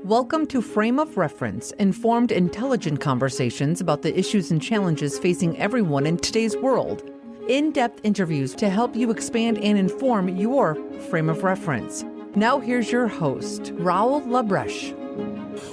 Welcome to Frame of Reference, informed, intelligent conversations about the issues and challenges facing everyone in today's world. In-depth interviews to help you expand and inform your frame of reference. Now here's your host, Raul Labreche.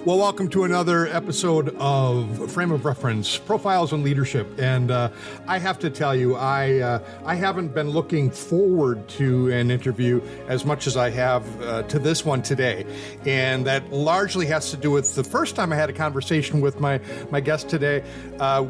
Well, welcome to another episode of Frame of Reference, Profiles in Leadership. And I have to tell you, I haven't been looking forward to an interview as much as I have to this one today. And that largely has to do with the first time I had a conversation with my guest today. I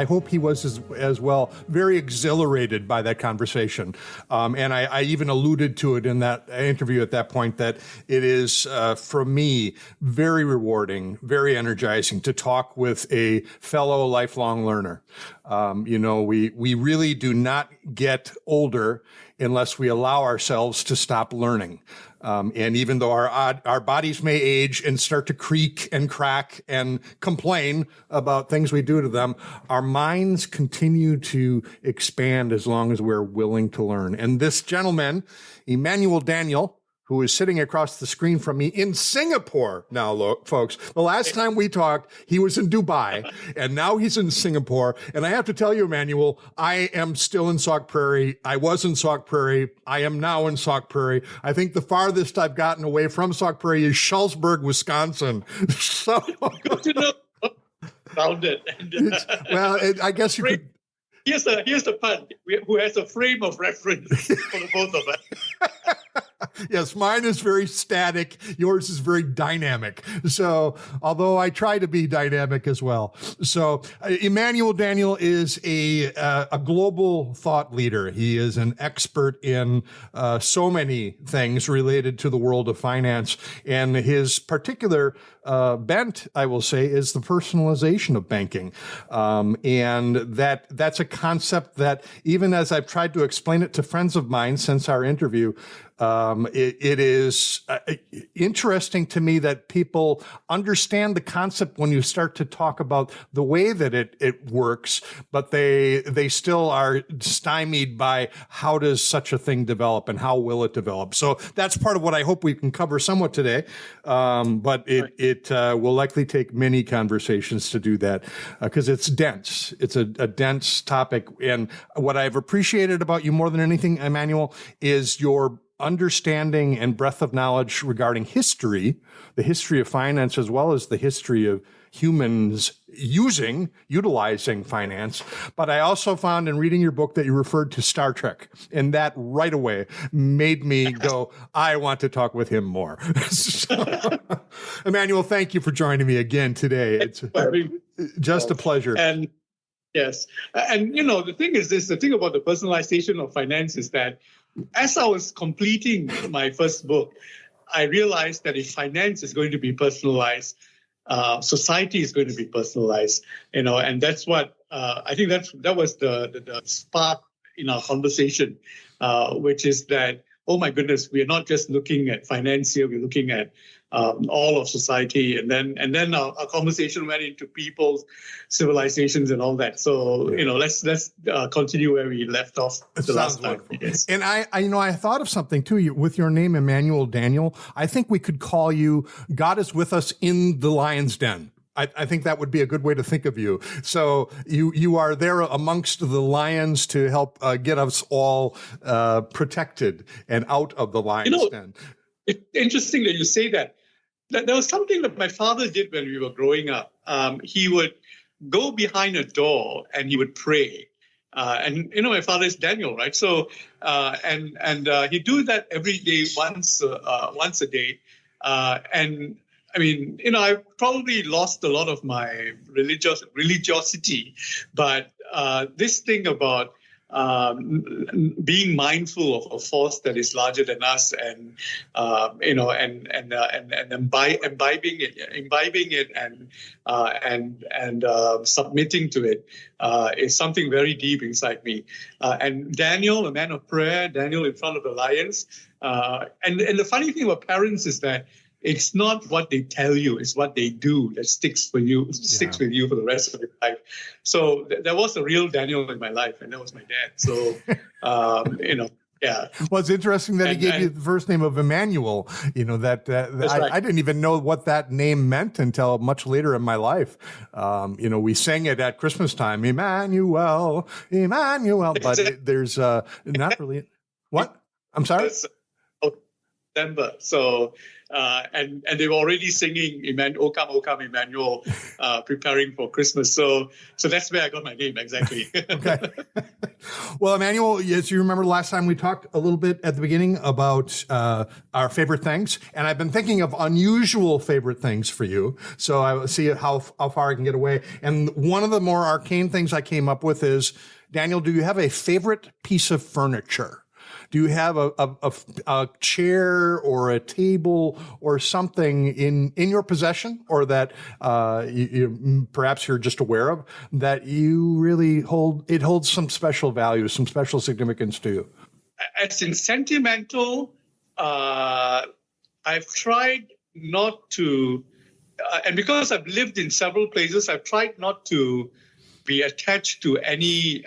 hope he was as well, very exhilarated by that conversation. And I even alluded to it in that interview at that point that it is, for me, very rewarding, very energizing to talk with a fellow lifelong learner. We really do not get older unless we allow ourselves to stop learning. And even though our bodies may age and start to creak and crack and complain about things we do to them, our minds continue to expand as long as we're willing to learn. And this gentleman, Emmanuel Daniel, who is sitting across the screen from me in Singapore now, folks. The last time we talked, he was in Dubai, and now he's in Singapore. And I have to tell you, Emmanuel, I am still in Sauk Prairie. I was in Sauk Prairie. I am now in Sauk Prairie. I think the farthest I've gotten away from Sauk Prairie is Schultzburg, Wisconsin. So good to know. Found it. Well, I guess you could. Here's the pun. Who has a frame of reference for the both of us? Yes, mine is very static. Yours is very dynamic. So, although I try to be dynamic as well. So, Emmanuel Daniel is a global thought leader. He is an expert in so many things related to the world of finance. And his particular bent, I will say, is the personalization of banking. And that's a concept that, even as I've tried to explain it to friends of mine since our interview, it is interesting to me that people understand the concept when you start to talk about the way that it works, but they still are stymied by how does such a thing develop and how will it develop. So that's part of what I hope we can cover somewhat today. But it will likely take many conversations to do that because it's dense. It's a dense topic. And what I've appreciated about you more than anything, Emmanuel, is your understanding and breadth of knowledge regarding history, the history of finance, as well as the history of humans utilizing finance. But I also found in reading your book that you referred to Star Trek, and that right away made me go, I want to talk with him more. So, Emmanuel, thank you for joining me again today. It's just a pleasure. And yes. And, the thing is the thing about the personalization of finance is that as I was completing my first book, I realized that if finance is going to be personalized, society is going to be personalized, and that's what I think that was the spark in our conversation, which is that, oh my goodness, we are not just looking at finance here, we're looking at all of society, and then our conversation went into people's civilizations and all that. So let's continue where we left off the last time. Yes. And I thought of something too with your name, Emmanuel Daniel. I think we could call you God is with us in the lion's den. I think that would be a good way to think of you. So you are there amongst the lions to help get us all protected and out of the lion's den. It's interesting that you say that. There was something that my father did when we were growing up. He would go behind a door and he would pray. And my father is Daniel, right? So and he'd do that every day, once a day. And I mean, I probably lost a lot of my religiosity, but this thing about being mindful of a force that is larger than us, and imbibing it, and submitting to it is something very deep inside me. And Daniel, a man of prayer, Daniel in front of the lions, and the funny thing about parents is that it's not what they tell you, it's what they do that sticks with you for the rest of your life. So there was a real Daniel in my life, and that was my dad. So, Yeah. Well, it's interesting that he gave you and the first name of Emmanuel. You know, right. I didn't even know what that name meant until much later in my life. You know, we sang it at Christmas time, Emmanuel, Emmanuel, but there's not really what? I'm sorry? December. So, and they were already singing O Come, O Come, Emmanuel, preparing for Christmas. So that's where I got my name, exactly. Okay. Well, Emmanuel, yes, you remember last time we talked a little bit at the beginning about our favorite things, and I've been thinking of unusual favorite things for you. So I will see how far I can get away. And one of the more arcane things I came up with is, Daniel, do you have a favorite piece of furniture? Do you have a chair or a table or something in your possession, or that perhaps you're just aware of, that you really holds some special value, some special significance to you? As in sentimental, I've tried not to, and because I've lived in several places, I've tried not to be attached to any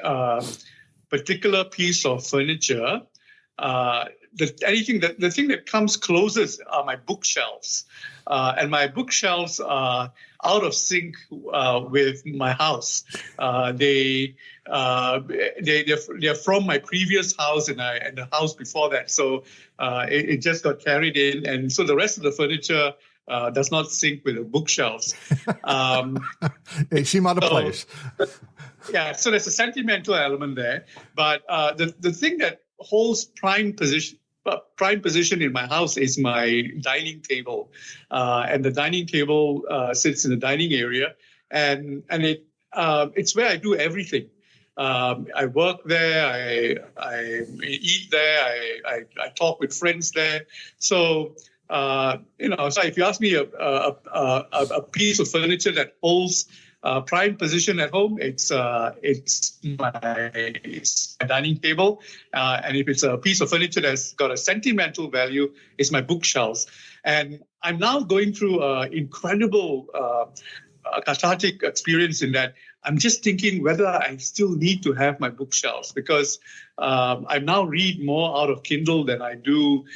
particular piece of furniture. The thing that comes closest are my bookshelves, and my bookshelves are out of sync with my house. They're from my previous house and the house before that. So it just got carried in, and so the rest of the furniture does not sync with the bookshelves. They seem out of place. Yeah, so there's a sentimental element there, but the thing that holds prime position in my house is my dining table, and the dining table sits in the dining area, and it's where I do everything. I work there, I eat there, I talk with friends there. So so if you ask me a piece of furniture that holds prime position at home, it's my dining table, and if it's a piece of furniture that's got a sentimental value, it's my bookshelves. And I'm now going through an incredible cathartic experience in that I'm just thinking whether I still need to have my bookshelves, because I now read more out of Kindle than I do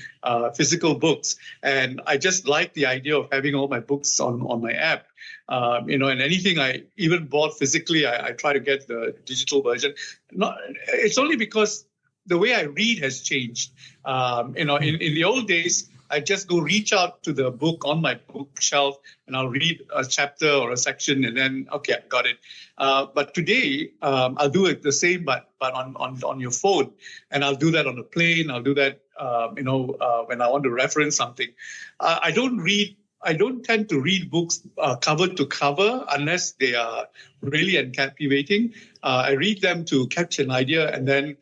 physical books, and I just like the idea of having all my books on my app. And anything I even bought physically, I try to get the digital version. It's only because the way I read has changed. In the old days, I just go reach out to the book on my bookshelf and I'll read a chapter or a section and then, okay, I got it. But today, I'll do it the same, but on your phone. And I'll do that on a plane. I'll do that, when I want to reference something. I don't tend to read books cover to cover unless they are really captivating. I read them to catch an idea, and then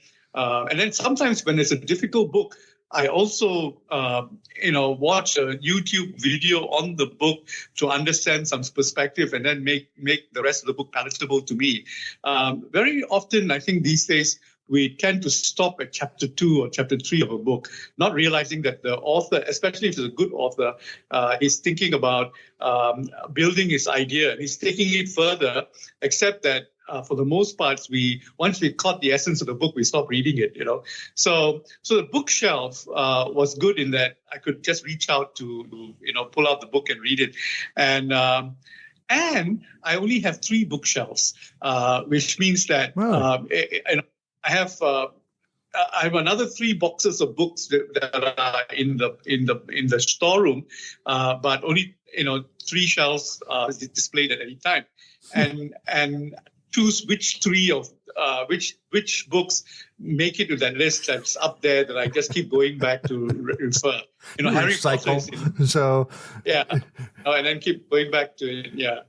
sometimes when it's a difficult book, I also watch a YouTube video on the book to understand some perspective, and then make the rest of the book palatable to me. Very often, I think these days, we tend to stop at chapter 2 or chapter 3 of a book, not realizing that the author, especially if it's a good author, is thinking about building his idea, and he's taking it further, except that for the most part, once we caught the essence of the book, we stop reading it, So the bookshelf was good in that I could just reach out to, pull out the book and read it. And I only have 3 bookshelves, which means that I have another 3 boxes of books that are in the storeroom, but only 3 shelves displayed at any time, and choose which which books make it to that list that's up there that I just keep going back to refer. Harry Potter. So yeah, and then keep going back to it. Yeah.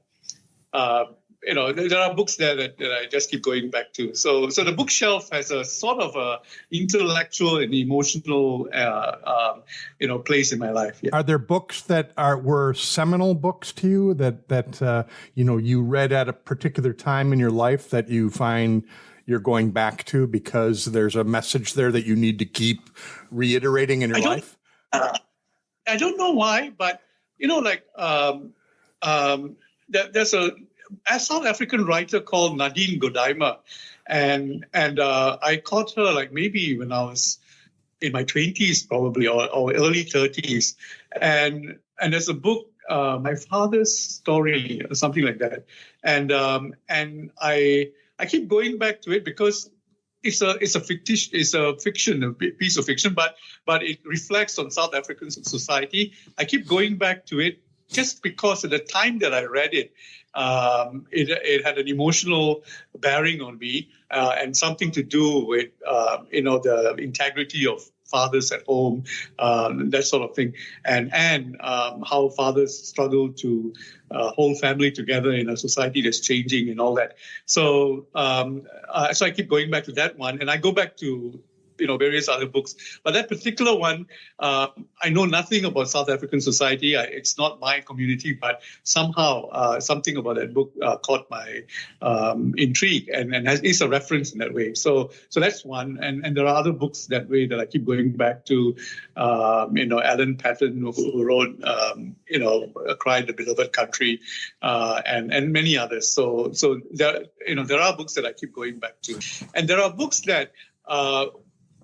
There are books there that I just keep going back to. So the bookshelf has a sort of a intellectual and emotional, place in my life. Yeah. Are there books that were seminal books to you that you read at a particular time in your life that you find you're going back to because there's a message there that you need to keep reiterating in your life? I don't know why, but there's a South African writer called Nadine Godimer, and I caught her maybe when I was in my 20s probably, or early 30s. And there's a book, My Father's Story, or something like that. And I keep going back to it because it's a fiction, a piece of fiction, but it reflects on South African society. I keep going back to it just because at the time that I read it, it had an emotional bearing on me, and something to do with the integrity of fathers at home, that sort of thing, and how fathers struggle to hold family together in a society that's changing and all that. So I keep going back to that one, and I go back to various other books. But that particular one, I know nothing about South African society. It's not my community, but somehow something about that book caught my intrigue and is a reference in that way. So that's one. And there are other books that way that I keep going back to. Alan Paton, who wrote, A Cry in the Beloved Country, and many others. So there are books that I keep going back to. And there are books that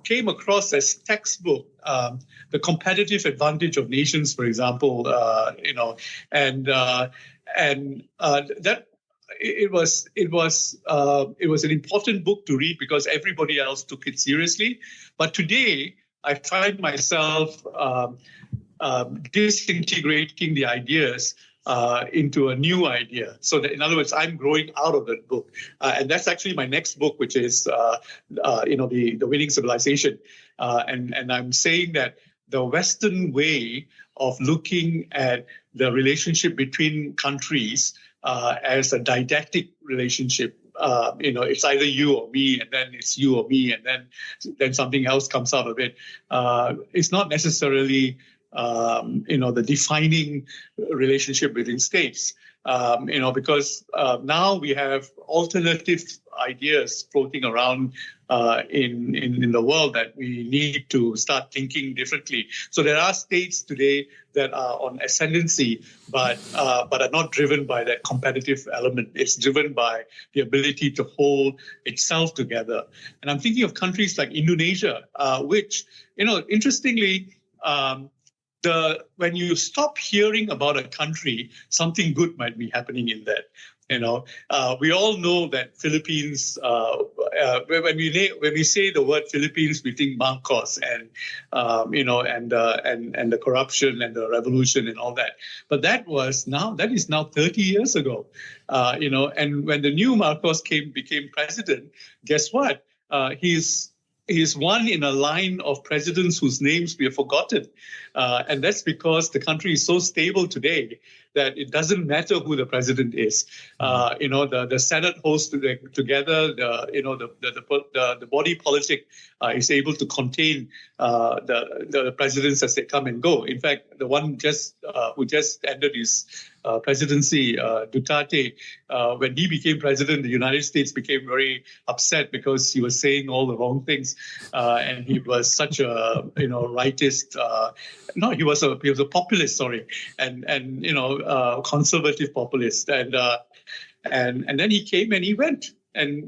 came across as textbook, The Competitive Advantage of Nations, for example, that it was an important book to read because everybody else took it seriously. But today, I find myself disintegrating the ideas into a new idea. So that, in other words, I'm growing out of that book. And that's actually my next book, which is, the Winning Civilization. And I'm saying that the Western way of looking at the relationship between countries as a didactic relationship, it's either you or me, and then it's you or me, and then something else comes out of it. It's not necessarily the defining relationship between states, because now we have alternative ideas floating around in the world that we need to start thinking differently. So there are states today that are on ascendancy, but are not driven by that competitive element. It's driven by the ability to hold itself together. And I'm thinking of countries like Indonesia, which, interestingly, when you stop hearing about a country, something good might be happening in that. We all know that Philippines. When we say the word Philippines, we think Marcos and the corruption and the revolution and all that. But that is now 30 years ago. And when the new Marcos became president, guess what? He's one in a line of presidents whose names we have forgotten. And that's because the country is so stable today that it doesn't matter who the president is. The Senate holds together, the body politic is able to contain the presidents as they come and go. In fact, the one who just ended his presidency, Duterte, when he became president, the United States became very upset because he was saying all the wrong things, and he was such a rightist. No, he was a populist. Sorry, and conservative populist, and then he came and he went. And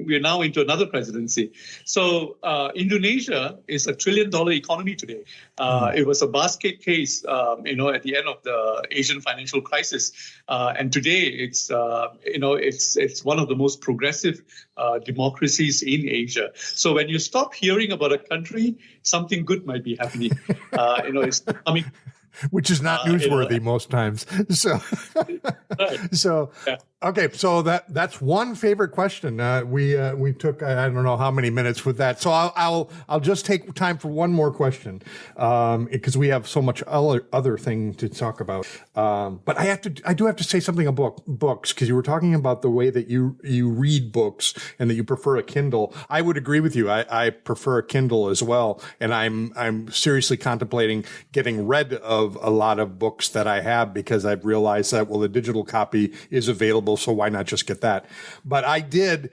we're now into another presidency. So Indonesia is $1 trillion economy today. It was a basket case, at the end of the Asian financial crisis, and today it's one of the most progressive democracies in Asia. So when you stop hearing about a country, something good might be happening. It's coming. Which is not newsworthy most times. So, yeah. Okay, so that's one favorite question. We took I don't know how many minutes with that. So I'll just take time for one more question because we have so much other thing to talk about. But I do have to say something about books because you were talking about the way that you read books and that you prefer a Kindle. I would agree with you. I prefer a Kindle as well, and I'm seriously contemplating getting rid of a lot of books that I have because I've realized that the digital copy is available. So why not just get that? But the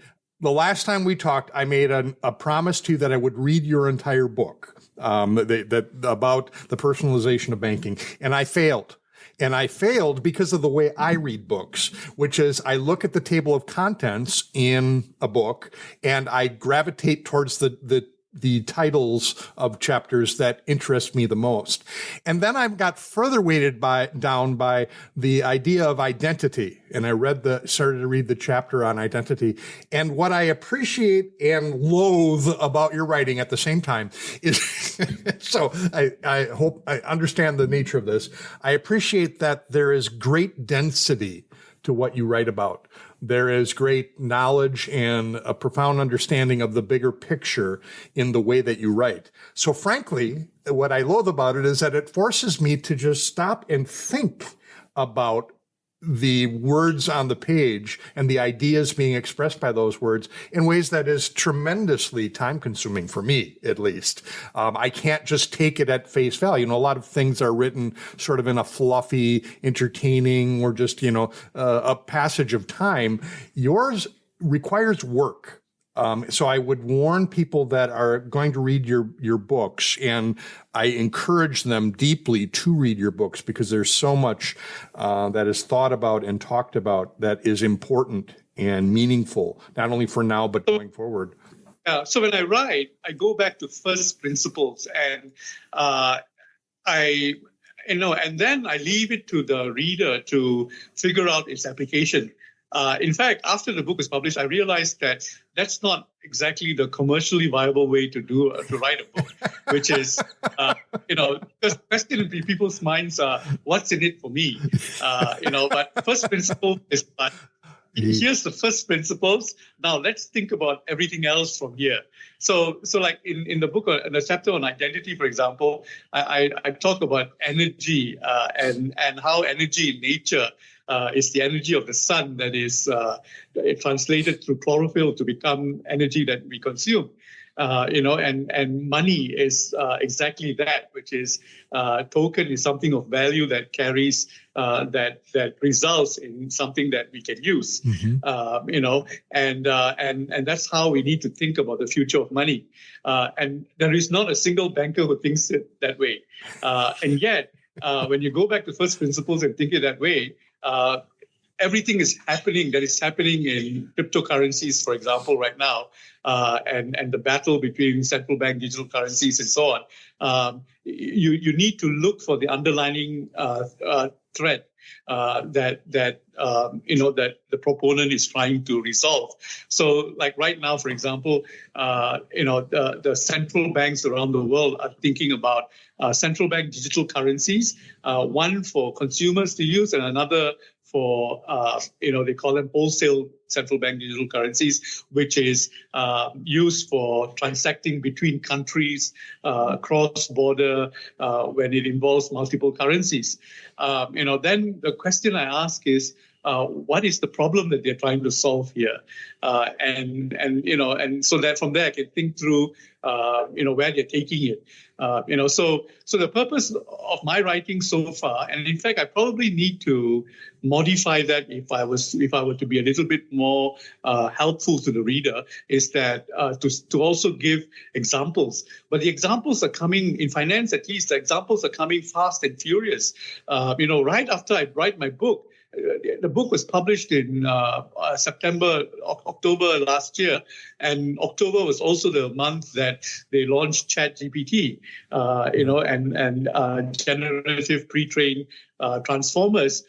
last time we talked, I made a promise to you that I would read your entire book about the personalization of banking. And I failed. And I failed because of the way I read books, which is I look at the table of contents in a book and I gravitate towards the titles of chapters that interest me the most. And then I got further weighted down by the idea of identity. And I started to read the chapter on identity. And what I appreciate and loathe about your writing at the same time is, so I hope I understand the nature of this. I appreciate that there is great density to what you write about. There is great knowledge and a profound understanding of the bigger picture in the way that you write. So frankly, what I loathe about it is that it forces me to just stop and think about the words on the page and the ideas being expressed by those words in ways that is tremendously time consuming for me, at least. I can't just take it at face value. A lot of things are written sort of in a fluffy, entertaining, or just, a passage of time. Yours requires work. So I would warn people that are going to read your books, and I encourage them deeply to read your books because there's so much that is thought about and talked about that is important and meaningful, not only for now, but going forward. So when I write, I go back to first principles, and and then I leave it to the reader to figure out its application. In fact, after the book was published, I realized that that's not exactly the commercially viable way to write a book, which is, because the question in people's minds are, what's in it for me? But first principle is, here's the first principles. Now let's think about everything else from here. So like in the book, in the chapter on identity, for example, I talk about energy and how energy in nature is the energy of the sun that is translated through chlorophyll to become energy that we consume. And money is exactly that, which is token is something of value that carries that results in something that we can use. And that's how we need to think about the future of money. And there is not a single banker who thinks it that way. And yet, when you go back to first principles and think it that way, everything is happening in cryptocurrencies, for example, right now, and the battle between central bank digital currencies and so on. You need to look for the underlying threat that the proponent is trying to resolve. So, like right now, for example, the central banks around the world are thinking about central bank digital currencies, one for consumers to use and another for, they call them wholesale central bank digital currencies, which is used for transacting between countries, cross-border, when it involves multiple currencies. Then the question I ask is, what is the problem that they're trying to solve here? And so that from there I can think through, where they're taking it. So the purpose of my writing so far, and in fact, I probably need to modify that if I were to be a little bit more helpful to the reader, is that to also give examples. But the examples are coming in finance, at least. The examples are coming fast and furious. Right after I write my book. The book was published in October last year, and October was also the month that they launched ChatGPT, and generative pre-trained transformers,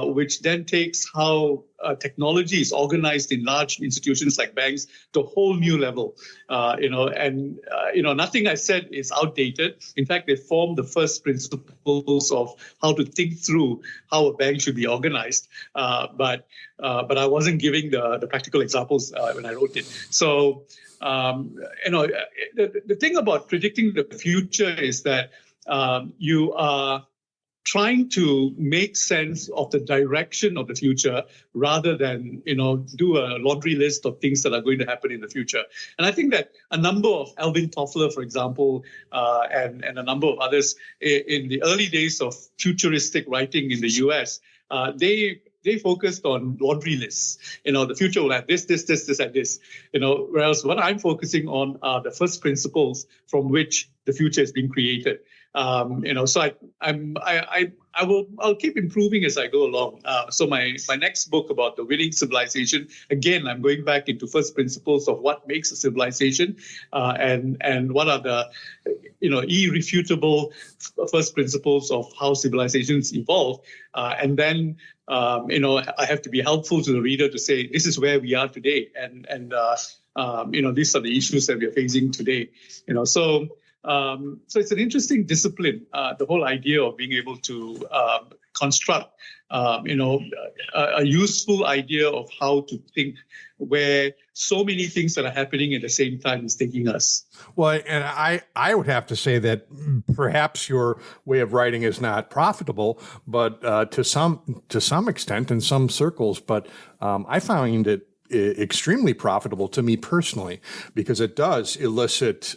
which then takes how technology is organized in large institutions like banks to a whole new level. Nothing I said is outdated. In fact, they form the first principles of how to think through how a bank should be organized. But I wasn't giving the practical examples when I wrote it. So, the thing about predicting the future is that you are trying to make sense of the direction of the future rather than, do a laundry list of things that are going to happen in the future. And I think that a number of Alvin Toffler, for example, and a number of others in the early days of futuristic writing in the US, they they focused on laundry lists. The future will have this, and this. Whereas what I'm focusing on are the first principles from which the future is being created. So I'll keep improving as I go along. So my next book about the winning civilization, again, I'm going back into first principles of what makes a civilization, and what are the irrefutable first principles of how civilizations evolve, and then I have to be helpful to the reader to say this is where we are today, and these are the issues that we are facing today. So it's an interesting discipline, the whole idea of being able to construct, a useful idea of how to think, where so many things that are happening at the same time is taking us. Well, and I would have to say that perhaps your way of writing is not profitable, but to some extent in some circles, but I find it extremely profitable to me personally, because it does elicit,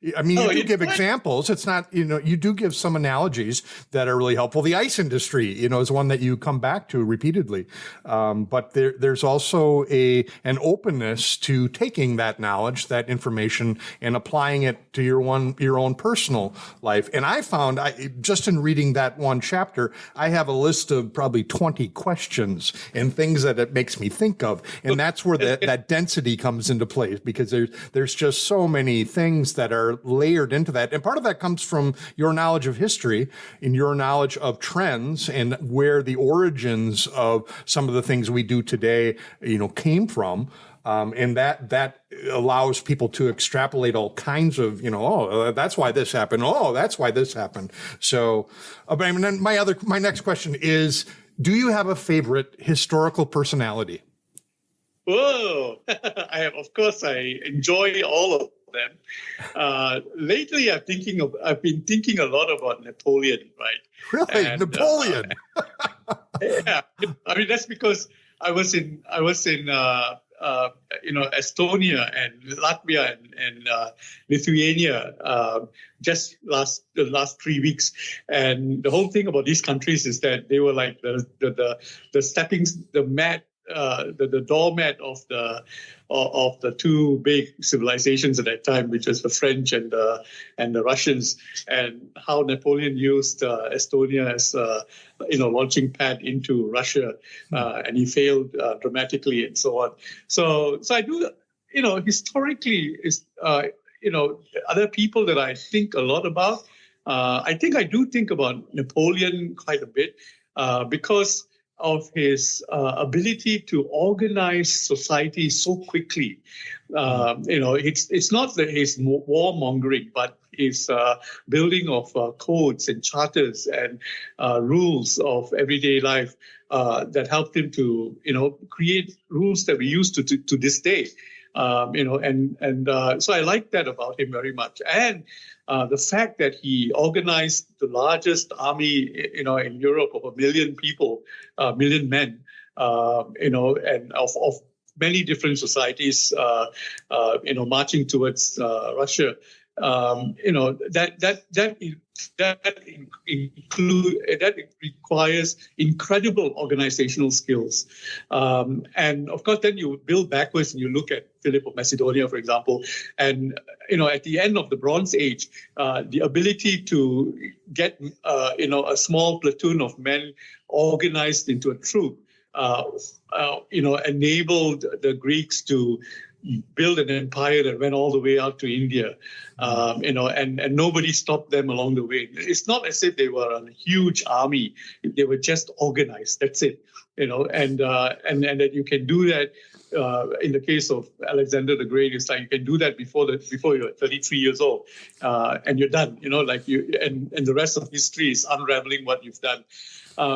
you do give examples. It's not, you do give some analogies that are really helpful. The ice industry, is one that you come back to repeatedly. But there's also an openness to taking that knowledge, that information, and applying it to your own personal life. And I found, just in reading that one chapter, I have a list of probably 20 questions and things that it makes me think of. And that's where that density comes into play, because there's just so many things that are layered into that. And part of that comes from your knowledge of history and your knowledge of trends and where the origins of some of the things we do today, came from. And that allows people to extrapolate all kinds of, that's why this happened. Oh, that's why this happened. So, then my next question is, do you have a favorite historical personality? Whoa! Of course, I enjoy all of them. Lately, I've been thinking a lot about Napoleon, right? Really, and, Napoleon? Yeah, that's because I was in Estonia and Latvia and Lithuania just the last 3 weeks, and the whole thing about these countries is that they were like the doormat of the two big civilizations at that time, which was the French and the Russians, and how Napoleon used Estonia as launching pad into Russia, and he failed dramatically and so on. So I do, historically is other people that I think a lot about. I think I do think about Napoleon quite a bit because of his ability to organize society so quickly. It's not that his warmongering, but his building of codes and charters and rules of everyday life that helped him to, create rules that we use to this day. So I like that about him very much. And the fact that he organized the largest army, in Europe of 1 million people, 1 million men, and of many different societies, marching towards Russia. That requires incredible organizational skills, and of course, then you build backwards and you look at Philip of Macedonia, for example, and at the end of the Bronze Age, the ability to get a small platoon of men organized into a troop, enabled the Greeks to build an empire that went all the way out to India, and nobody stopped them along the way. It's not as if they were a huge army; they were just organized. That's it, and that you can do that. In the case of Alexander the Great, it's like you can do that before you're 33 years old, and you're done. And the rest of history is unraveling what you've done.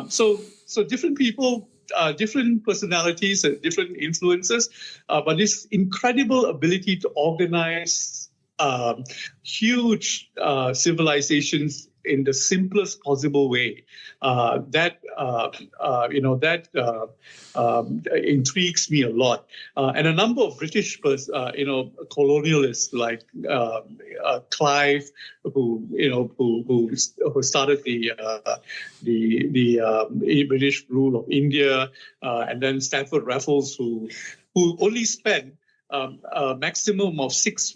So different people. Different personalities and different influences, but this incredible ability to organize huge civilizations in the simplest possible way. That intrigues me a lot. And a number of British, colonialists like Clive, who started the British rule of India, and then Stanford Raffles, who only spent a maximum of 6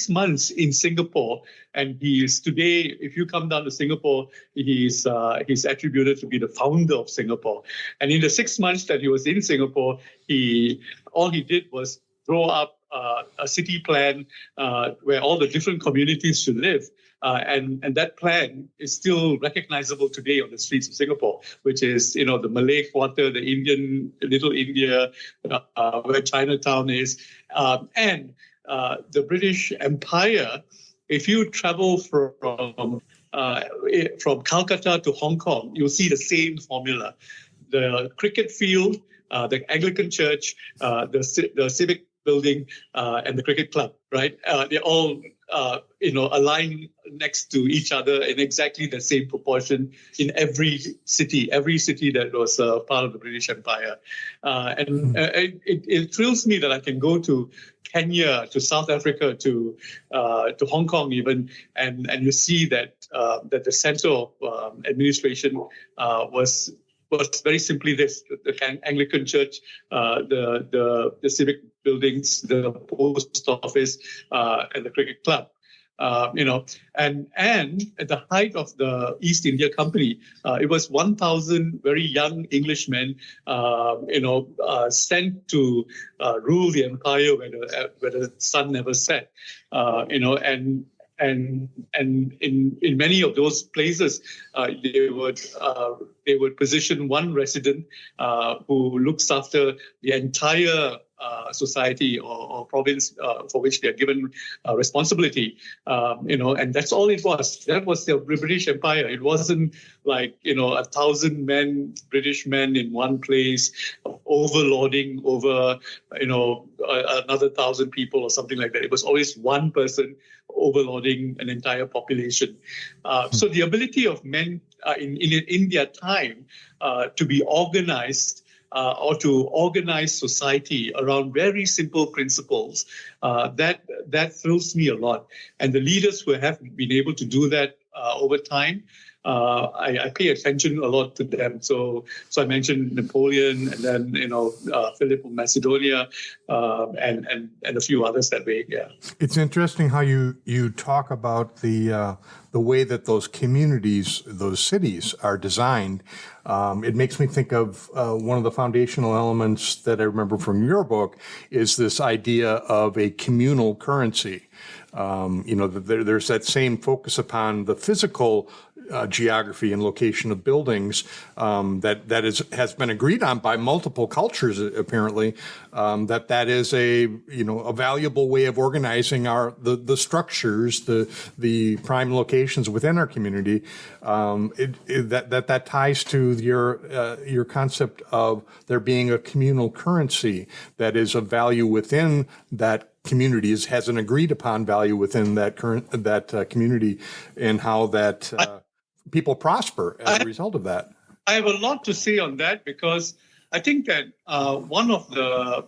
months in Singapore, and he is today. If you come down to Singapore, he's attributed to be the founder of Singapore. And in the 6 months that he was in Singapore, all he did was draw up a city plan where all the different communities should live. And that plan is still recognizable today on the streets of Singapore, which is, the Malay Quarter, the Indian, Little India, where Chinatown is. And the British Empire, if you travel from Calcutta to Hong Kong, you'll see the same formula. The cricket field, the Anglican church, the civic building, and the cricket club, right? They're all aligned next to each other in exactly the same proportion in every city that was part of the British Empire. It thrills me that I can go to Kenya, to South Africa, to Hong Kong even, and you see that the center of administration was very simply this: the Anglican Church, the civic buildings, the post office, and the cricket club. And at the height of the East India Company, it was 1,000 very young Englishmen, sent to rule the empire where the sun never set, and in many of those places, they would position one resident who looks after the entire society or province for which they are given responsibility, and that's all it was. That was the British Empire. It wasn't like 1,000 British men in one place, overlording over another 1,000 people or something like that. It was always one person overloading an entire population. So the ability of men in their time to be organized or to organize society around very simple principles, that thrills me a lot. And the leaders who have been able to do that over time, I pay attention a lot to them. So I mentioned Napoleon, and then Philip of Macedonia, and a few others that way. Yeah, it's interesting how you talk about the way that those communities, those cities, are designed. It makes me think of one of the foundational elements that I remember from your book is this idea of a communal currency. There's that same focus upon the physical geography and location of buildings that has been agreed on by multiple cultures. Apparently, that is a valuable way of organizing the structures, the prime locations within our community. That ties to your concept of there being a communal currency that is of value within that community, has an agreed upon value within that community, and how that people prosper as a result of that. I have a lot to say on that, because I think that one of the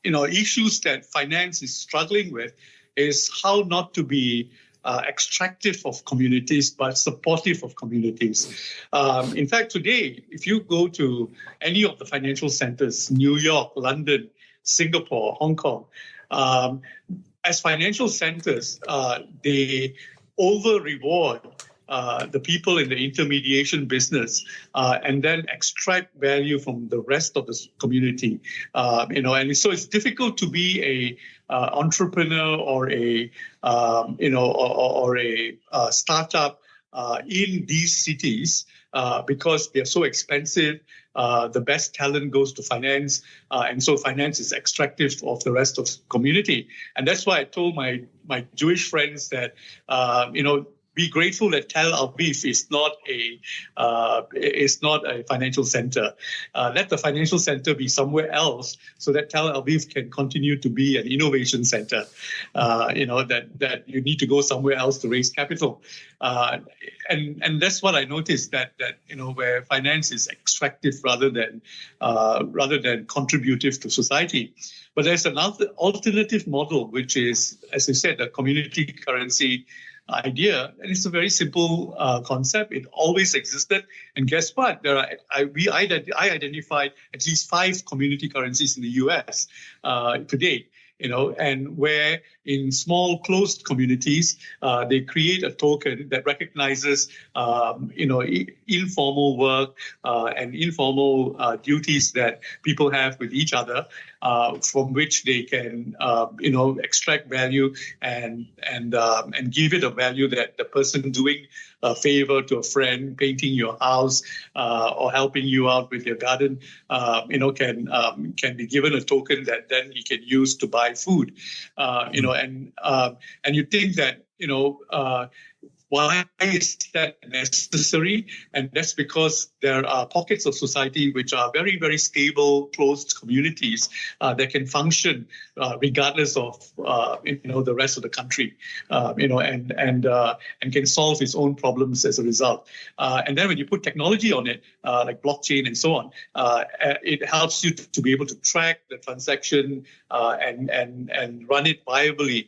issues that finance is struggling with is how not to be extractive of communities, but supportive of communities. In fact, today, if you go to any of the financial centers, New York, London, Singapore, Hong Kong, as financial centers, they over-reward the people in the intermediation business, and then extract value from the rest of the community. And so it's difficult to be a entrepreneur or a startup in these cities because they're so expensive. The best talent goes to finance, and so finance is extractive of the rest of the community. And that's why I told my Jewish friends that be grateful that Tel Aviv is not a financial center. Let the financial center be somewhere else, so that Tel Aviv can continue to be an innovation center. That you need to go somewhere else to raise capital, and that's what I noticed, that where finance is extractive rather than contributive to society. But there's another alternative model, which is, as I said, a community currency idea, and it's a very simple concept. It always existed, and guess what? I identified at least 5 community currencies in the U.S. To date. And where in small closed communities, they create a token that recognizes, informal work and informal duties that people have with each other, from which they can, extract value and give it a value that the person doing a favor to a friend, painting your house, or helping you out with your garden, can be given a token that then he can use to buy food, and you think that why is that necessary? And that's because there are pockets of society which are very, very stable, closed communities that can function regardless of the rest of the country, and can solve its own problems as a result. And then when you put technology on it, like blockchain and so on, it helps you to be able to track the transaction and run it viably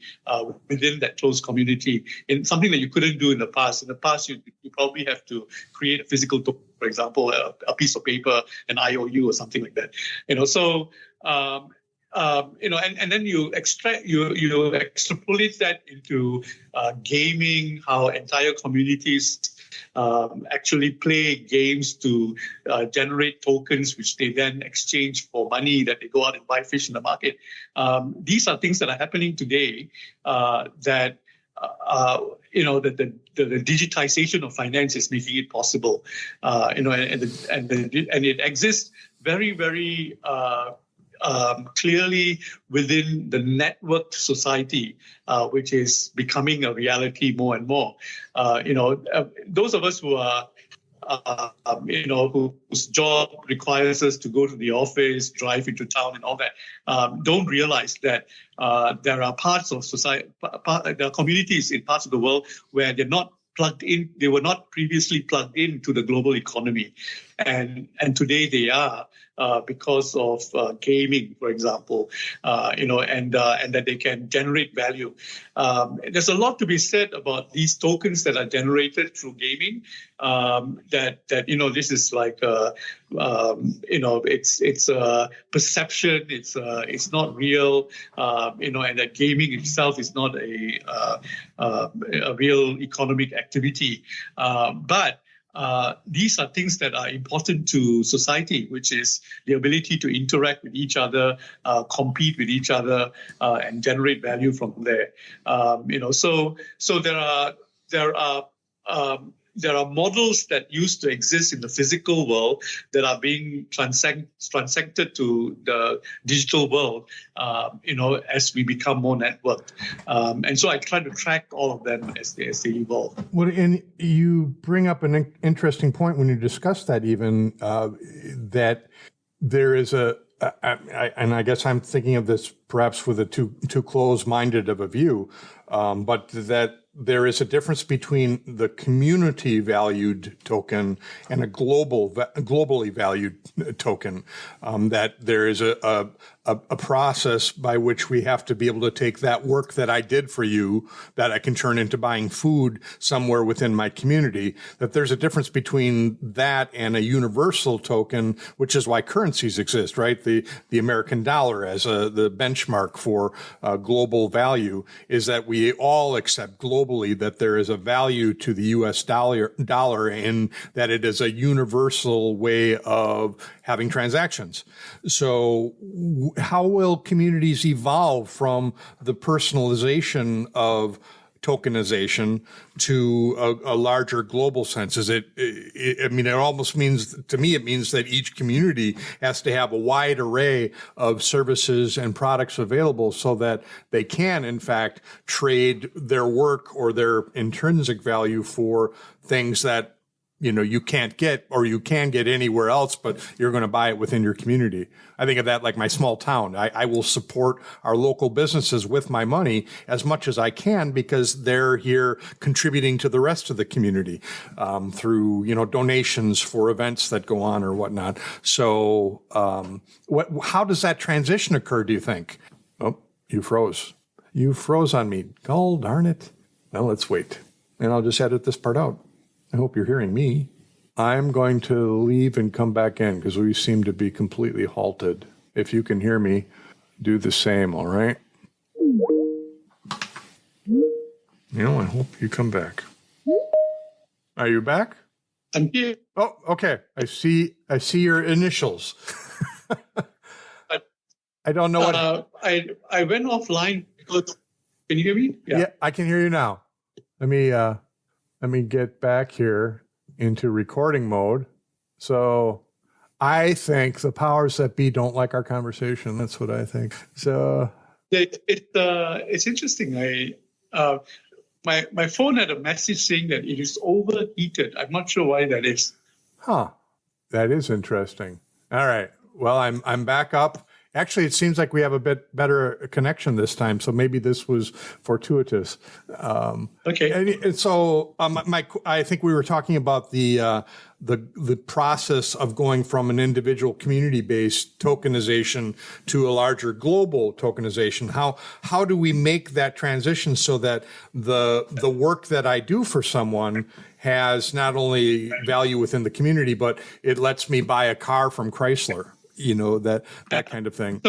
within that closed community, in something that you couldn't do in the past. In the past, you probably have to create a physical token, for example, a piece of paper, an IOU or something like that. And then you extrapolate that into gaming, how entire communities actually play games to generate tokens, which they then exchange for money that they go out and buy fish in the market. These are things that are happening today that the digitization of finance is making it possible, and it exists very, very clearly within the networked society, which is becoming a reality more and more. Those of us who are whose job requires us to go to the office, drive into town and all that, don't realize that there are parts of society, there are communities in parts of the world where they're not plugged in, they were not previously plugged into the global economy. And today they are, because of gaming, for example, and that they can generate value. There's a lot to be said about these tokens that are generated through gaming. That this is like it's a perception. It's not real. And that gaming itself is not a real economic activity. But these are things that are important to society, which is the ability to interact with each other, compete with each other, and generate value from there. So there are models that used to exist in the physical world that are being transacted to the digital world, as we become more networked. And so I try to track all of them as they evolve. Well, and you bring up an interesting point when you discuss that, even that there is and I guess I'm thinking of this perhaps with a too close-minded of a view, but that there is a difference between the community valued token and a globally valued token. That there is a process by which we have to be able to take that work that I did for you, that I can turn into buying food somewhere within my community. That there's a difference between that and a universal token, which is why currencies exist, right? The American dollar as the benchmark for global value is that we all accept globally that there is a value to the U.S. dollar and that it is a universal way of having transactions. So how will communities evolve from the personalization of tokenization to a larger global sense? Is it almost means, to me, it means that each community has to have a wide array of services and products available so that they can, in fact, trade their work or their intrinsic value for things that you can't get, or you can get anywhere else, but you're going to buy it within your community. I think of that like my small town. I will support our local businesses with my money as much as I can because they're here contributing to the rest of the community through, donations for events that go on or whatnot. So how does that transition occur, do you think? Oh, you froze. You froze on me. Oh, darn it. Now let's wait. And I'll just edit this part out. I hope you're hearing me. I'm going to leave and come back in because we seem to be completely halted. If you can hear me, do the same, all right? I hope you come back. Are you back? I'm here. Oh, okay. I see your initials. I don't know what... I went offline because... Can you hear me? Yeah, I can hear you now. Let me get back here into recording mode. So I think the powers that be don't like our conversation. That's what I think. So it's interesting. My phone had a message saying that it is overheated. I'm not sure why that is. Huh. That is interesting. All right. Well, I'm back up. Actually, it seems like we have a bit better connection this time, so maybe this was fortuitous. Okay. And so, I think we were talking about the process of going from an individual community-based tokenization to a larger global tokenization. How do we make that transition so that the work that I do for someone has not only value within the community, but it lets me buy a car from Chrysler? That kind of thing.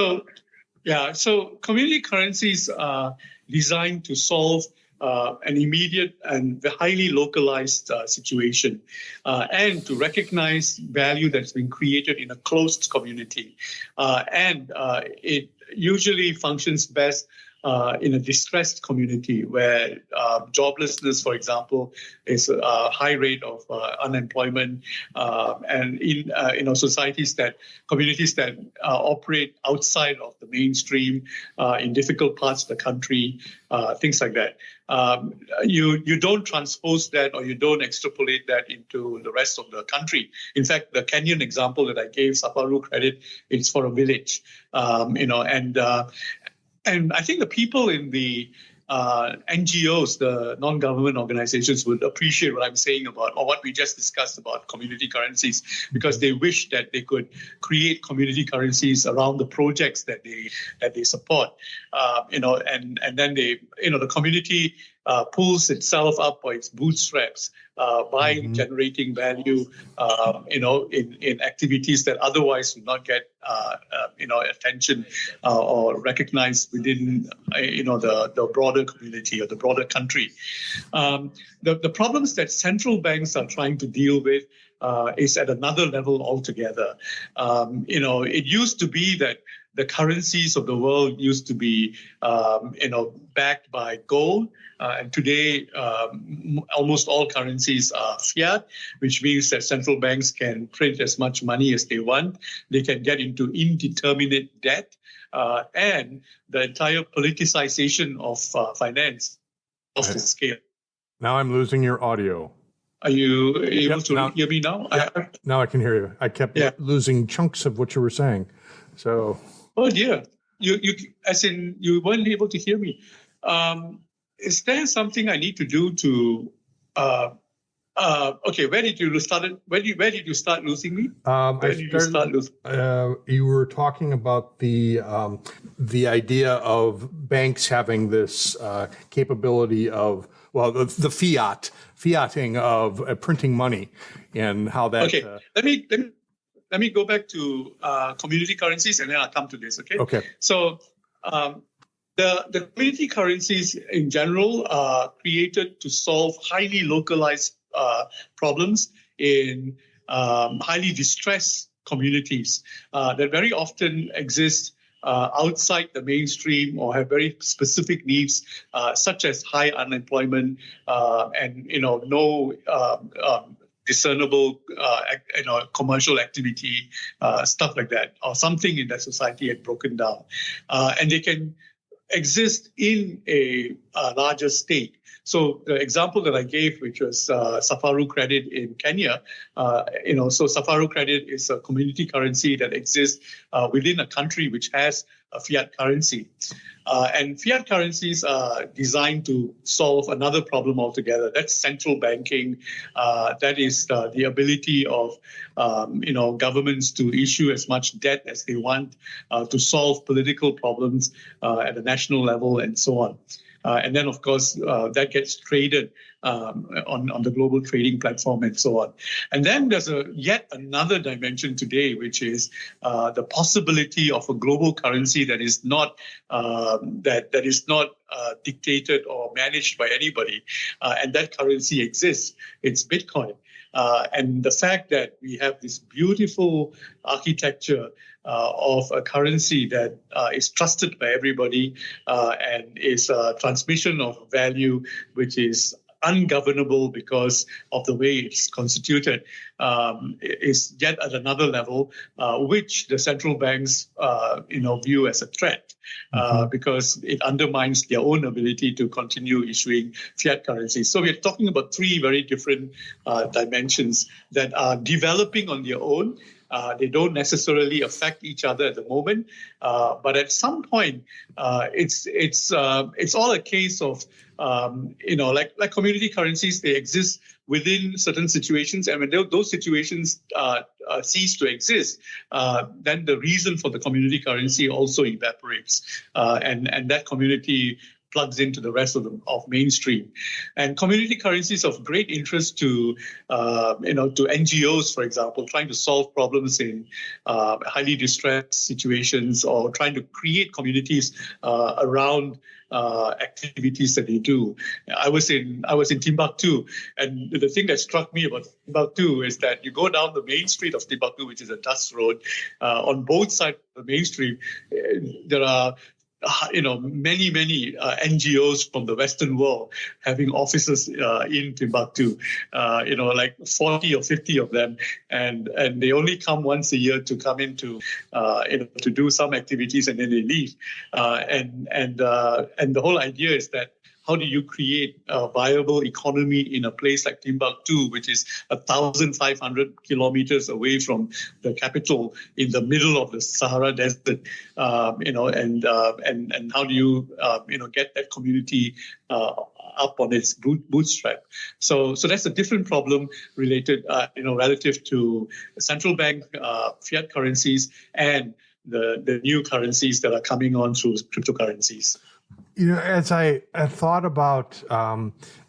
So community currencies are designed to solve an immediate and highly localized situation and to recognize value that's been created in a closed community. And it usually functions best in a distressed community where joblessness, for example, is a high rate of unemployment, and in communities that operate outside of the mainstream in difficult parts of the country, things like that. You don't transpose that or you don't extrapolate that into the rest of the country. In fact, the Kenyan example that I gave, Saparu Credit, it's for a village, and I think the people in the NGOs, the non-government organizations, would appreciate what I'm saying about, or what we just discussed about community currencies, because they wish that they could create community currencies around the projects that they support. And then the community pulls itself up by its bootstraps by generating value, in activities that otherwise would not get, attention or recognized within, the broader community or the broader country. The problems that central banks are trying to deal with is at another level altogether. It used to be that the currencies of the world used to be, backed by gold. And today, almost all currencies are fiat, which means that central banks can print as much money as they want. They can get into indeterminate debt, and the entire politicization of finance off the scale. Now I'm losing your audio. Are you able to hear me now? Yeah, now I can hear you. I kept losing chunks of what you were saying. So. Oh dear, you weren't able to hear me. Is there something I need to do to? Okay, where did you start? Where did you start losing me? You were talking about the idea of banks having this capability of the fiating of printing money, and how that. Okay, let me go back to community currencies, and then I'll come to this. Okay. So the community currencies in general are created to solve highly localized problems in highly distressed communities that very often exist outside the mainstream or have very specific needs, such as high unemployment and no discernible commercial activity, stuff like that, or something in that society had broken down, and they can exist in a larger state. So the example that I gave, which was Safaru credit in Kenya, so Safaru credit is a community currency that exists within a country which has a fiat currency. And fiat currencies are designed to solve another problem altogether. That's central banking. That is the ability of governments to issue as much debt as they want to solve political problems at the national level and so on. And then, of course, that gets traded on the global trading platform and so on. And then there's yet another dimension today, which is the possibility of a global currency that is not dictated or managed by anybody, and that currency exists. It's Bitcoin. And the fact that we have this beautiful architecture of a currency that is trusted by everybody and is a transmission of value which is ungovernable because of the way it's constituted, is yet at another level, which the central banks view as a threat, because it undermines their own ability to continue issuing fiat currencies. So we're talking about three very different dimensions that are developing on their own. They don't necessarily affect each other at the moment, but at some point, it's all a case of like community currencies. They exist within certain situations, and when those situations cease to exist, then the reason for the community currency also evaporates, and that community plugs into the rest of mainstream. And community currencies of great interest to NGOs, for example, trying to solve problems in highly distressed situations, or trying to create communities around activities that they do. I was in Timbuktu, and the thing that struck me about Timbuktu is that you go down the main street of Timbuktu, which is a dust road. On both sides of the main street, there are many NGOs from the Western world having offices in Timbuktu, like 40 or 50 of them, and they only come once a year to come in to do some activities, and then they leave. And the whole idea is that, how do you create a viable economy in a place like Timbuktu, which is 1,500 kilometers away from the capital in the middle of the Sahara Desert, and how do you get that community up on its bootstrap? So that's a different problem related, relative to central bank fiat currencies and the new currencies that are coming on through cryptocurrencies. As I thought about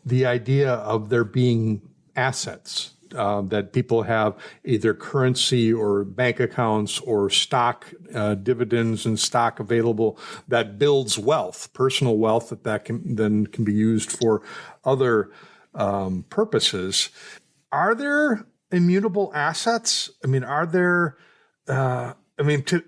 the idea of there being assets, that people have either currency or bank accounts or stock, dividends and stock available that builds wealth, personal wealth that can be used for other purposes. Are there immutable assets? I mean, are there...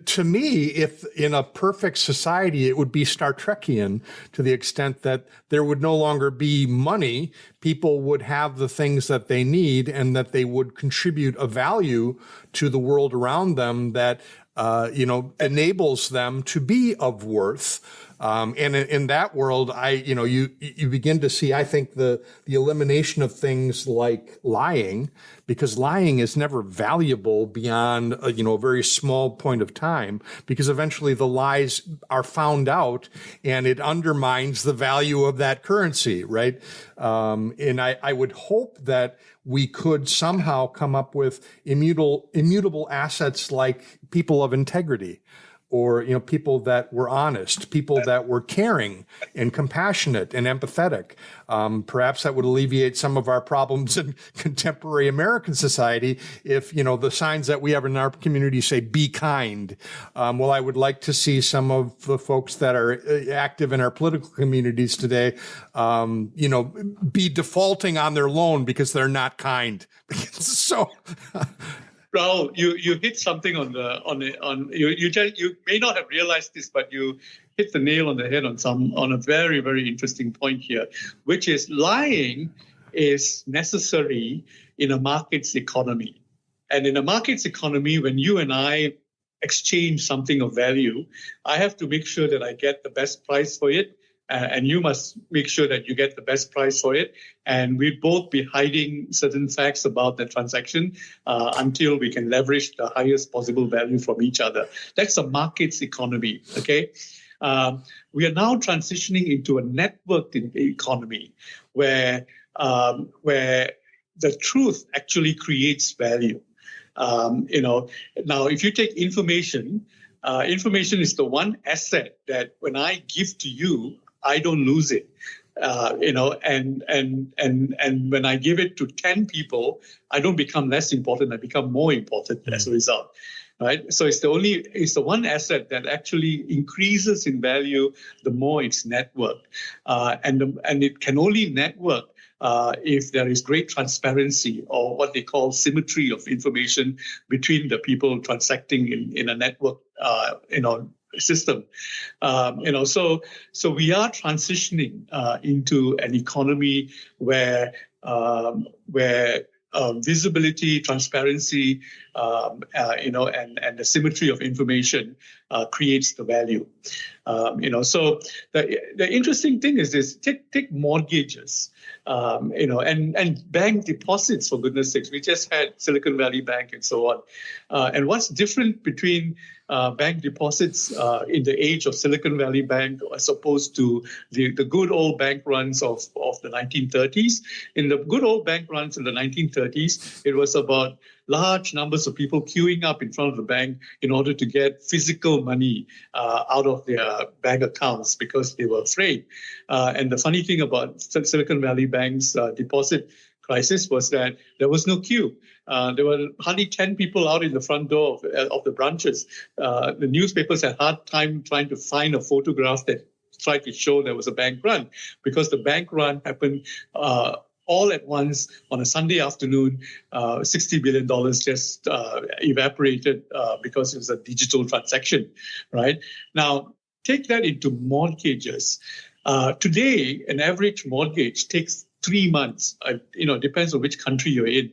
to me, if in a perfect society, it would be Star Trekian to the extent that there would no longer be money. People would have the things that they need, and that they would contribute a value to the world around them that, enables them to be of worth. And in that world, you begin to see, I think, the elimination of things like lying, because lying is never valuable beyond a very small point of time, because eventually the lies are found out and it undermines the value of that currency, right? And I would hope that we could somehow come up with immutable assets like people of integrity, or people that were honest, people that were caring and compassionate and empathetic. Perhaps that would alleviate some of our problems in contemporary American society if the signs that we have in our community say "be kind." Well, I would like to see some of the folks that are active in our political communities today, be defaulting on their loan because they're not kind. So. Rahul, you hit something on you may not have realized this, but you hit the nail on the head on a very, very interesting point here, which is lying is necessary in a markets economy. And in a markets economy, when you and I exchange something of value, I have to make sure that I get the best price for it. And you must make sure that you get the best price for it. And we both be hiding certain facts about the transaction until we can leverage the highest possible value from each other. That's a markets economy, okay? We are now transitioning into a networked economy where the truth actually creates value. Now, if you take information, information is the one asset that when I give to you, I don't lose it. And when I give it to 10 people, I don't become less important. I become more important as a result. Right. So it's the one asset that actually increases in value the more it's networked. And it can only network if there is great transparency or what they call symmetry of information between the people transacting in a network, system. So we are transitioning into an economy where visibility, transparency, and the symmetry of information creates the value. So the interesting thing is this: take mortgages, and bank deposits. For goodness sakes, we just had Silicon Valley Bank and so on. And what's different between bank deposits in the age of Silicon Valley Bank as opposed to the good old bank runs of the 1930s? In the good old bank runs in the 1930s, it was about large numbers of people queuing up in front of the bank in order to get physical money out of their bank accounts because they were afraid. And the funny thing about Silicon Valley Bank's deposit crisis was that there was no queue. There were hardly 10 people out in the front door of the branches. The newspapers had a hard time trying to find a photograph that tried to show there was a bank run, because the bank run happened all at once on a Sunday afternoon. $60 billion just evaporated because it was a digital transaction, right? Now, take that into mortgages. Today, an average mortgage takes 3 months. Depends on which country you're in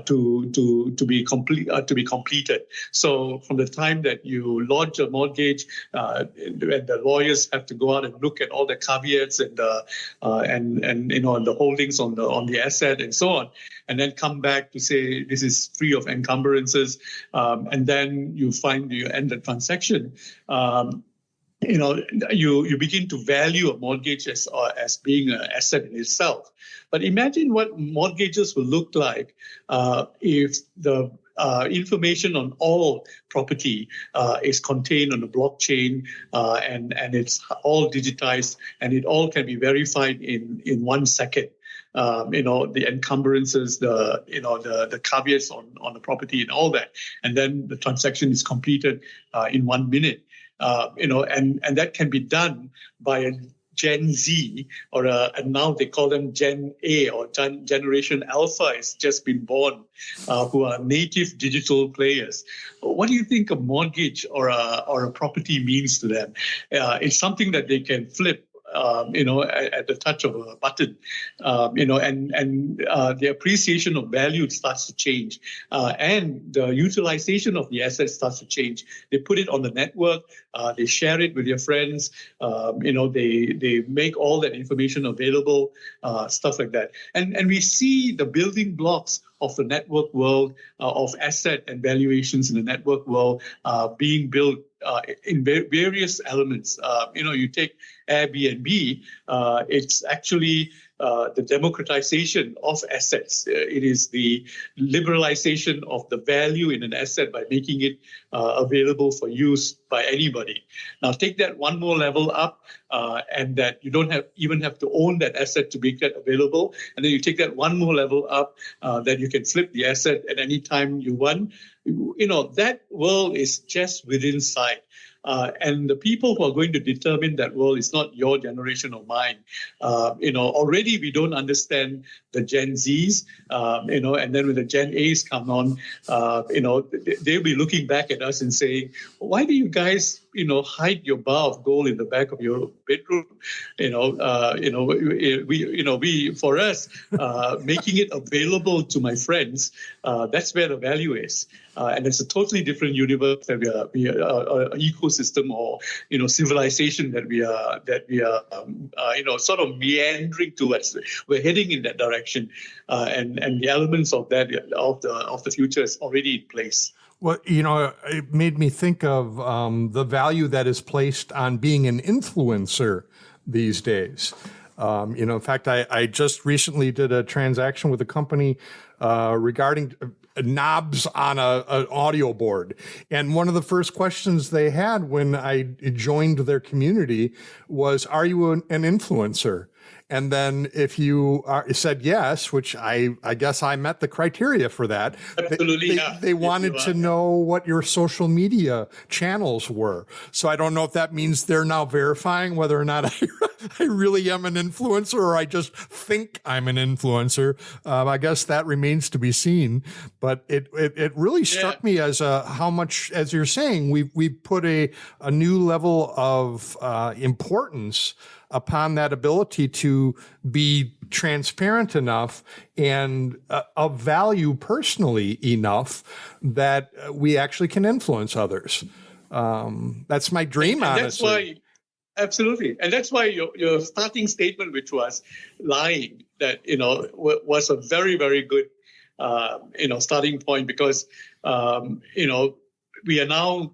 to be completed. So from the time that you lodge a mortgage, and the lawyers have to go out and look at all the caveats and the holdings on the asset and so on, and then come back to say this is free of encumbrances, and then you end the transaction. You begin to value a mortgage as being an asset in itself. But imagine what mortgages will look like if the information on all property is contained on a blockchain, and it's all digitized, and it all can be verified in 1 second. The encumbrances, the caveats on the property and all that, and then the transaction is completed in 1 minute. And that can be done by a Gen Z and now they call them Gen A or Generation Alpha has just been born, who are native digital players. What do you think a mortgage or a property means to them? It's something that they can flip. At the touch of a button, and the appreciation of value starts to change, and the utilization of the asset starts to change. They put it on the network, they share it with their friends, they make all that information available, stuff like that. And we see the building blocks of the network world, of asset and valuations in the network world being built in various elements. You take Airbnb, it's actually the democratization of assets. It is the liberalization of the value in an asset by making it available for use by anybody. Now take that one more level up, and that you don't even have to own that asset to make that available. And then you take that one more level up, that you can flip the asset at any time you want. That world is just within sight. And the people who are going to determine that world is not your generation or mine. Already we don't understand the Gen Zs, and then when the Gen As come on, they'll be looking back at us and saying, why do you guys, hide your bar of gold in the back of your bedroom? For us, making it available to my friends, that's where the value is. And it's a totally different universe that we are ecosystem or civilization that we are sort of meandering towards. We're heading in that direction, and the elements of that of the future is already in place. Well, it made me think of the value that is placed on being an influencer these days. In fact, I just recently did a transaction with a company regarding knobs on an audio board. And one of the first questions they had when I joined their community was, are you an influencer? And then if you said yes, which I guess I met the criteria for that. Absolutely, they wanted to know what your social media channels were. So I don't know if that means they're now verifying whether or not I really am an influencer or I just think I'm an influencer. I guess that remains to be seen. But it really struck me as how much, as you're saying, we put a new level of importance upon that ability to be transparent enough and of value personally enough that we actually can influence others. That's my dream, honestly. That's why, absolutely. And that's why your starting statement, which was lying, that, was a very, very good, starting point, because, we are now,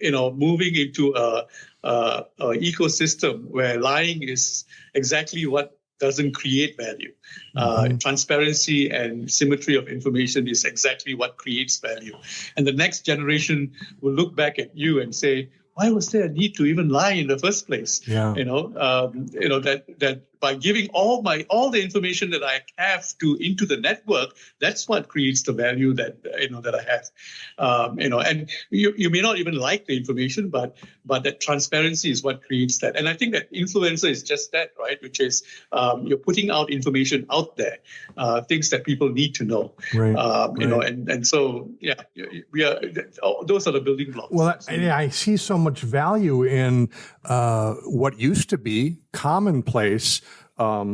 moving into a ecosystem where lying is exactly what doesn't create value. Transparency and symmetry of information is exactly what creates value. And the next generation will look back at you and say, why was there a need to even lie in the first place? Yeah. That by giving all the information that I have into the network, that's what creates the value that I have. And you may not even like the information, but that transparency is what creates that. And I think that influencer is just that, right? Which is you're putting out information out there, things that people need to know. Right. And so we are. Those are the building blocks. Well, I see so much value in what used to be commonplace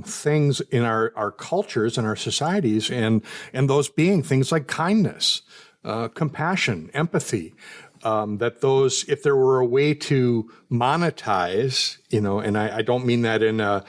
things in our cultures and our societies, and those being things like kindness, compassion, empathy. That those, if there were a way to monetize, and I don't mean that in a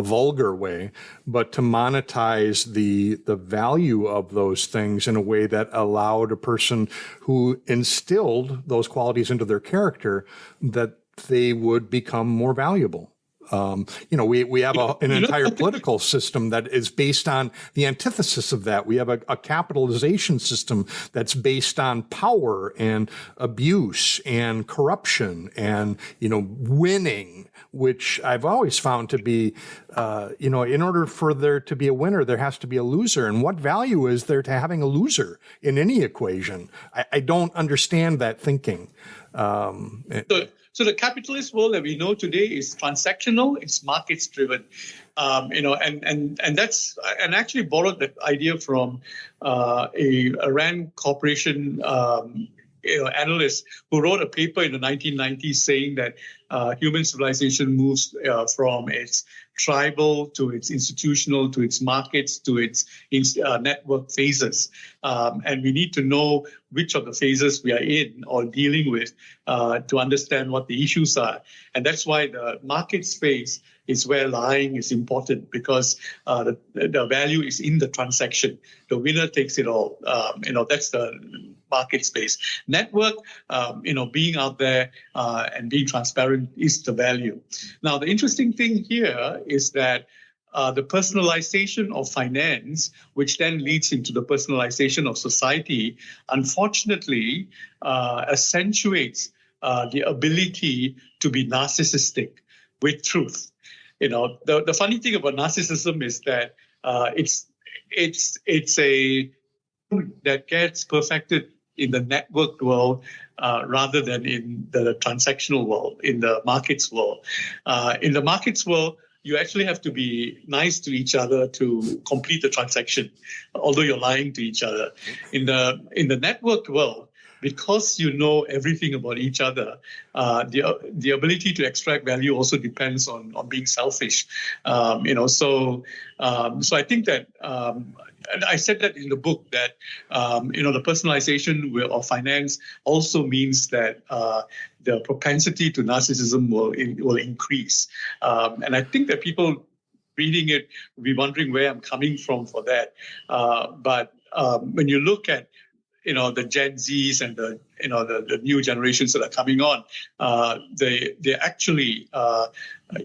vulgar way, but to monetize the value of those things in a way that allowed a person who instilled those qualities into their character, that they would become more valuable. We have an entire political system that is based on the antithesis of that. We have a capitalization system that's based on power and abuse and corruption and, winning, which I've always found to be, in order for there to be a winner, there has to be a loser. And what value is there to having a loser in any equation? I don't understand that thinking. So the capitalist world that we know today is transactional, it's markets driven, and that's, and actually borrowed that idea from a Rand Corporation analyst who wrote a paper in the 1990s saying that human civilization moves from its tribal to its institutional to its markets to its network phases. And we need to know which of the phases we are in or dealing with to understand what the issues are. And that's why the market space is where lying is important, because the value is in the transaction. The winner takes it all. That's the market space. Network, being out there and being transparent is the value. Now, the interesting thing here is that the personalization of finance, which then leads into the personalization of society, unfortunately accentuates the ability to be narcissistic with truth. The funny thing about narcissism is that it's a that gets perfected in the networked world rather than in the transactional world, in the markets world. In the markets world, you actually have to be nice to each other to complete the transaction, although you're lying to each other. In the networked world, because you know everything about each other, the ability to extract value also depends on being selfish. So I think that, and I said that in the book, that the personalization of finance also means that the propensity to narcissism will increase, and I think that people reading it will be wondering where I'm coming from for that. But when you look at the Gen Zs and the new generations that are coming on, they're actually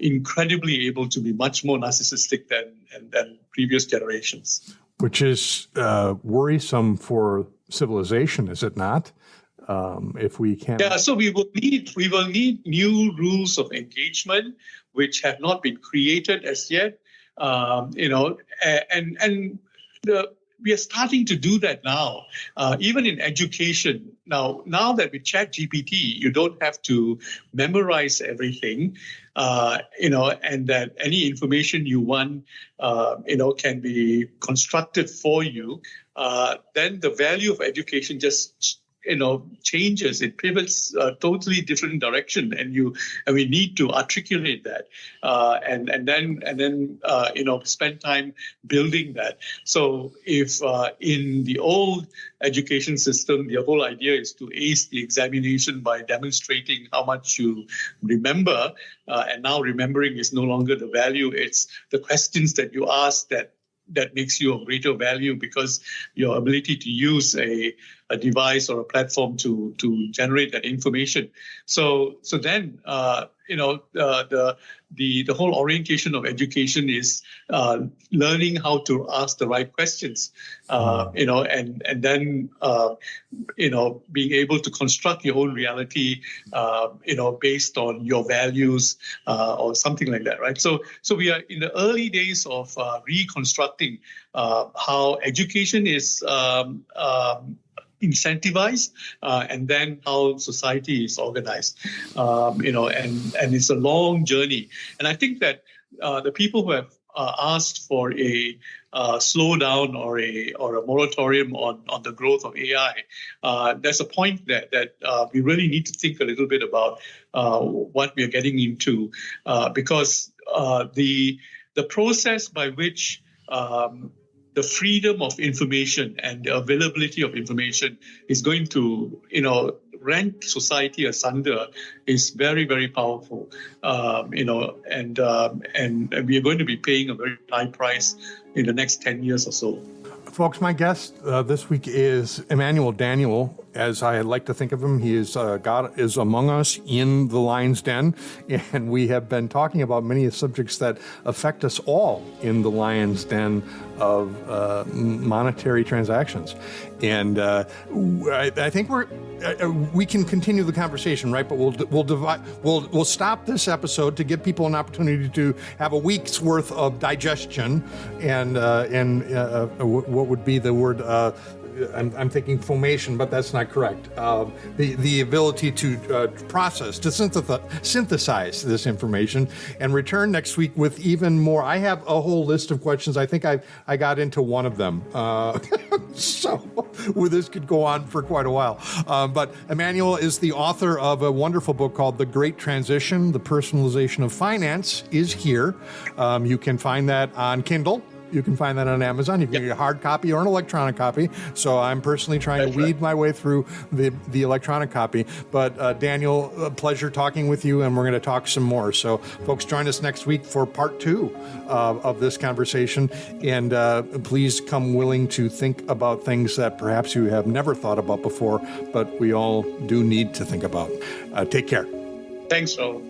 incredibly able to be much more narcissistic than previous generations. Which is worrisome for civilization, is it not? If we can. Yeah, so we will need new rules of engagement which have not been created as yet. We are starting to do that now, even in education. Now that with ChatGPT, you don't have to memorize everything, and that any information you want, can be constructed for you. Then the value of education just changes. It pivots a totally different direction, and we need to articulate that, and then spend time building that. So if in the old education system, the whole idea is to ace the examination by demonstrating how much you remember, and now remembering is no longer the value. It's the questions that you ask that makes you of greater value, because your ability to use a device or a platform to generate that information. So then the whole orientation of education is learning how to ask the right questions, and then being able to construct your own reality, based on your values, or something like that, right? So we are in the early days of reconstructing how education is incentivized, and then how society is organized, and it's a long journey. And I think that the people who have asked for a slowdown or a moratorium on the growth of AI, there's a point that we really need to think a little bit about what we are getting into, because the process by which the freedom of information and the availability of information is going to, rent society asunder is very, very powerful, and we are going to be paying a very high price in the next 10 years or so. Folks, my guest this week is Emmanuel Daniel. As I like to think of him, he is God is among us in the lion's den, and we have been talking about many subjects that affect us all in the lion's den of monetary transactions. And I think we can continue the conversation, right? But we'll stop this episode to give people an opportunity to have a week's worth of digestion, and what would be the word? I'm thinking formation, but that's not correct. The ability to process, to synthesize this information, and return next week with even more. I have a whole list of questions. I think I got into one of them. So this could go on for quite a while. But Emmanuel is the author of a wonderful book called The Great Transition, The Personalization of Finance is Here. You can find that on Kindle. You can find that on Amazon. You can get a hard copy or an electronic copy. So I'm personally trying to weed my way through the electronic copy. But Daniel, a pleasure talking with you, and we're going to talk some more. So folks, join us next week for part 2 of this conversation. And please come willing to think about things that perhaps you have never thought about before, but we all do need to think about. Take care. Thanks, Raul.